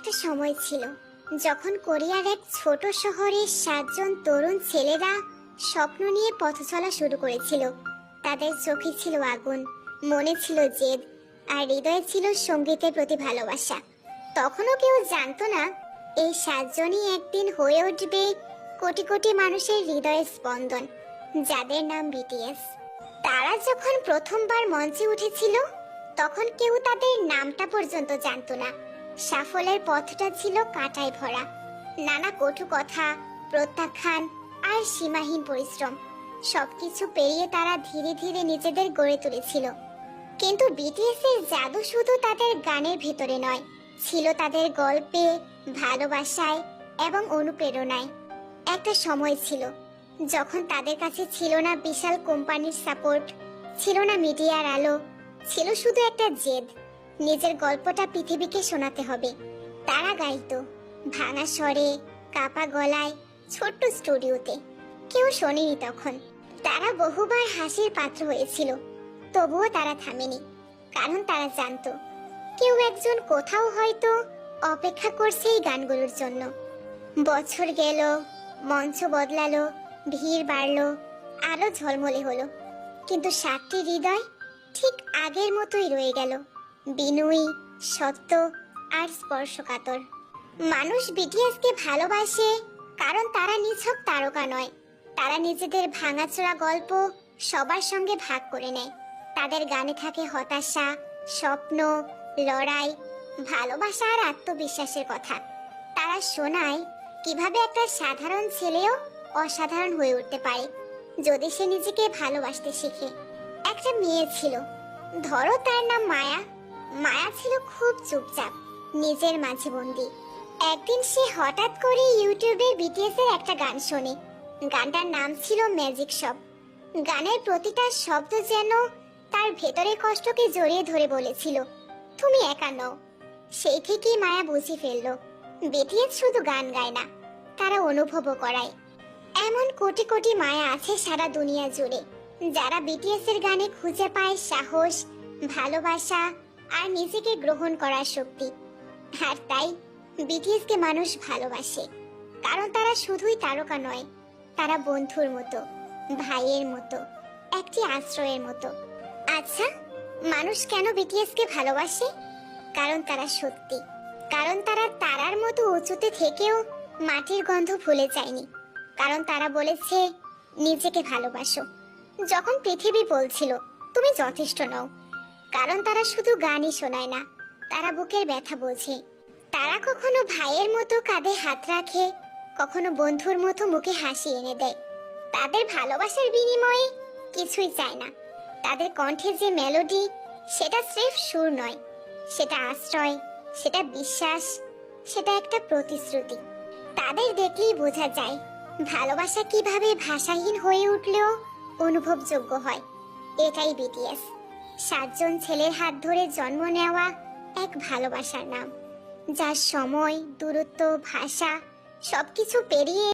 একটা সময় ছিল যখন কোরিয়ার এক ছোট শহরে 7জন তরুণ ছেলেরা স্বপ্ন নিয়ে পথ চলা শুরু করেছিল। তাদের চোখে ছিল আগুন, মনে ছিল জেদ, আর হৃদয়ে ছিল সঙ্গীতের প্রতি ভালোবাসা। তখনও কেউ জানতো না এই 7জনই একদিন হয়ে উঠবে কোটি কোটি মানুষের হৃদয়ের স্পন্দন, যাদের নাম বিটিএস। তারা যখন প্রথমবার মঞ্চে উঠেছিল তখন কেউ তাদের নামটা পর্যন্ত জানতো না। সাফল্যের পথটা ছিল কাঁটায় ভরা, নানা কটু কথা, প্রত্যাখ্যান আর সীমাহীন পরিশ্রম। সবকিছু পেরিয়ে তারা ধীরে ধীরে নিজেদের গড়ে তুলেছিল। কিন্তু বিটিএস এর জাদু শুধু তাদের গানের ভিতরে নয়, ছিল তাদের গল্পে, ভালোবাসায় এবং অনুপ্রেরণায়। একটা সময় ছিল যখন তাদের কাছে ছিল না বিশাল কোম্পানির সাপোর্ট, ছিল না মিডিয়ার আলো, ছিল শুধু একটা জেদ, নিজের গল্পটা পৃথিবীকে শোনাতে হবে। তারা গাইতো ভাঙা স্বরে, কাপা গলায়, ছোট্ট স্টুডিওতে। কেউ শোনেনি তখন। তারা বহুবার হাসির পাত্র হয়েছিল, তবুও তারা থামেনি, কারণ তারা জানতো কেউ একজন কোথাও হয়তো অপেক্ষা করছে এই গানগুলোর জন্য। বছর গেল, মঞ্চ বদলালো, ভিড় বাড়লো, আলো ঝলমলে হলো, কিন্তু 7টি হৃদয় ঠিক আগের মতোই রয়ে গেল, বিনয়ী, সত্য আর স্পর্শকাতর। মানুষ বিটিএসকে ভালোবাসে কারণ তারা নিছক তারকা নয়। তারা নিজেদের ভাঙাচোরা গল্প সবার সঙ্গে ভাগ করে নেয়। তাদের গানে থাকে হতাশা, স্বপ্ন, লড়াই, ভালোবাসা আর আত্মবিশ্বাসের কথা। তারা শোনায় কিভাবে একটা সাধারণ ছেলেও অসাধারণ হয়ে উঠতে পারে যদি সে নিজেকে ভালোবাসতে শেখে। একটা মেয়ে ছিল, ধরো তার নাম মায়া। মায়া ছিল খুব চুপচাপ, নিজের মাঝে বন্দি। একদিন সে হঠাৎ করে ইউটিউবে বিটিএস এর একটা গান শোনে। গানটার নাম ছিল ম্যাজিক শপ। গানের প্রতিটা শব্দ যেন তার ভেতরের কষ্টকে জড়িয়ে ধরে বলেছিল, তুমি একা নও। সেই থেকেই মায়া বুঝে ফেললো বিটিএস শুধু গান গায় না, তারা অনুভবও করায়। এমন কোটি কোটি মায়া আছে সারা দুনিয়া জুড়ে, যারা বিটিএস এর গানে খুঁজে পায় সাহস, ভালোবাসা আর নিজেকে গ্রহণ করার শক্তি। আর তাই বিটিএস কে মানুষ ভালোবাসে, কারণ তারা শুধুই তারকা নয়, তারা বন্ধুর মতো, ভাইয়ের মতো, একটি আশ্রয়ের মতো। আচ্ছা, মানুষ কেন বিটিএস কে ভালোবাসে? কারণ তারা সত্যি, কারণ তারা তারার মতো উঁচুতে থেকেও মাটির গন্ধ ভুলে যায়নি, কারণ তারা বলেছে নিজেকে ভালোবাসো যখন পৃথিবী বলছিল তুমি যথেষ্ট নও, কারণ তারা শুধু গানই শোনায় না, তারা বুকের ব্যথা বোঝে। তারা কখনো ভাইয়ের মতো কাঁধে হাত রাখে, কখনো বন্ধুর মতো মুখে হাসি এনে দেয়। তাদের ভালোবাসার বিনিময়ে কিছুই চায় না। তাদের কণ্ঠে যে মেলোডি, সেটা স্রেফ সুর নয়, সেটা আশ্রয়, সেটা বিশ্বাস, সেটা একটা প্রতিশ্রুতি। তাদের দেখলেই বোঝা যায় ভালোবাসা কিভাবে ভাষাহীন হয়ে উঠলেও অনুভবযোগ্য হয়। এটাই বিটিএস, 7জন ছেলের হাত ধরে জন্ম নেওয়া এক ভালোবাসার নাম, যার সময়, দূরত্ব, ভাষা সবকিছু পেরিয়ে